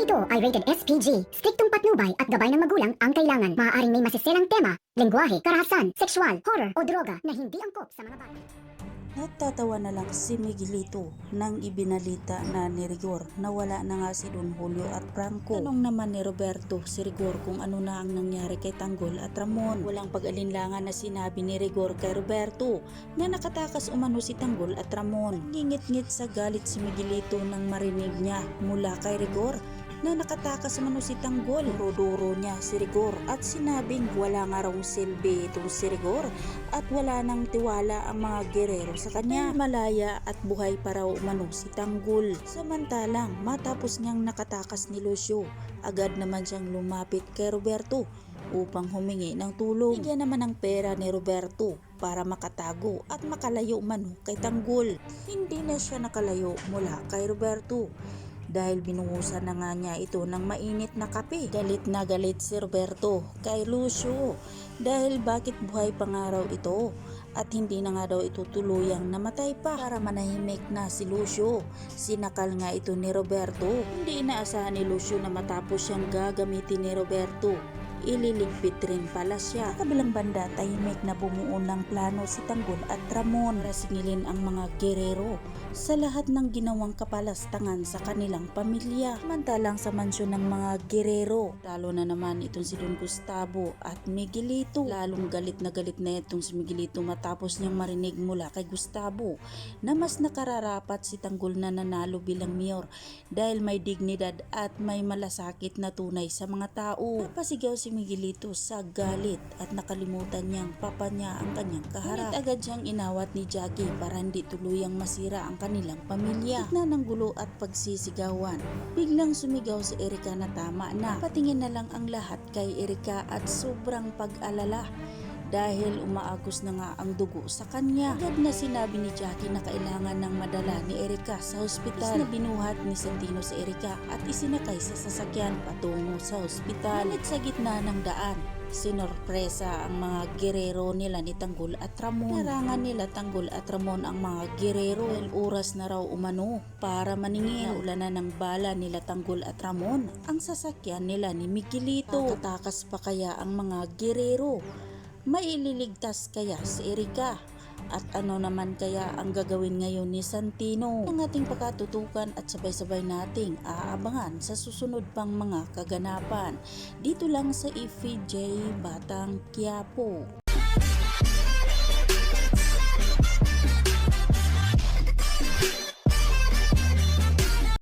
Ito ay rated SPG. Striktong patnubay at gabay ng magulang ang kailangan. Maaaring may masiselang tema, lengguwahe, karahasan, sexual, horror o droga na hindi angkop sa mga bata. Natatawa na lang si Miguelito nang ibinalita na ni Rigor na wala na nga si Don Julio at Franco. Tanong naman ni Roberto si Rigor kung ano na ang nangyari kay Tanggol at Ramon. Walang pag-alinlangan na sinabi ni Rigor kay Roberto na nakatakas umano si Tanggol at Ramon. Ngingit-ngit sa galit si Miguelito nang marinig niya mula kay Rigor na nakatakas umano si Tanggol. Duro-duro niya si Rigor at sinabing wala nga raw silbi itong si Rigor at wala nang tiwala ang mga gerero sa kanya. Malaya at buhay pa raw umano si Tanggol. Samantalang matapos niyang nakatakas ni Lucio, agad naman siyang lumapit kay Roberto upang humingi ng tulong. Bigyan naman ng pera ni Roberto para makatago at makalayo umano kay Tanggol. Hindi na siya nakalayo mula kay Roberto dahil binuhusan na nga niya ito ng mainit na kape. Galit na galit si Roberto kay Lucio dahil bakit buhay pa nga raw ito at hindi na nga daw ito tuluyang namatay pa. Para manahimik na si Lucio, sinakal nga ito ni Roberto. Hindi inaasahan ni Lucio na matapos siyang gagamitin ni Roberto, ililigpit rin pala siya. Sa kabilang banda, tahimik na bumuo ng plano si Tanggol at Ramon para singilin ang mga gerero sa lahat ng ginawang kapalastangan sa kanilang pamilya. Samantalang sa mansyon ng mga gerero, talo na naman itong si Don Gustavo at Miguelito. Lalong galit na itong si Miguelito matapos niyang marinig mula kay Gustavo na mas nakararapat si Tanggol na nanalo bilang mayor dahil may dignidad at may malasakit na tunay sa mga tao. Napasigaw si Miguelito sa galit at nakalimutan niyang papa niya ang kanyang kaharap. Agad siyang inawat ni Jackie para hindi tuluyang masira ang kanilang pamilya. Gitna ng gulo at pagsisigawan, biglang sumigaw si Erika na tama na. Patingin na lang ang lahat kay Erika at sobrang pag-alala dahil umaagos na nga ang dugo sa kanya. Agad na sinabi ni Jackie na kailangan ng madala ni Erika sa ospital. Na binuhat ni Santino si Erika at isinakay sa sasakyan patungo sa ospital. Ngunit sa gitna ng daan, sinorpresa ang mga gerero nila ni Tanggol at Ramon. Narangan nila Tanggol at Ramon ang mga gerero dahil oras na raw umano para maningil. Naulanan ng bala nila Tanggol at Ramon ang sasakyan nila ni Miguelito. Tatakas pa kaya ang mga gerero? Maililigtas kaya si Erika? At ano naman kaya ang gagawin ngayon ni Santino? Ang ating pagkatutukan at sabay-sabay nating aabangan sa susunod pang mga kaganapan dito lang sa FJ Batang Quiapo.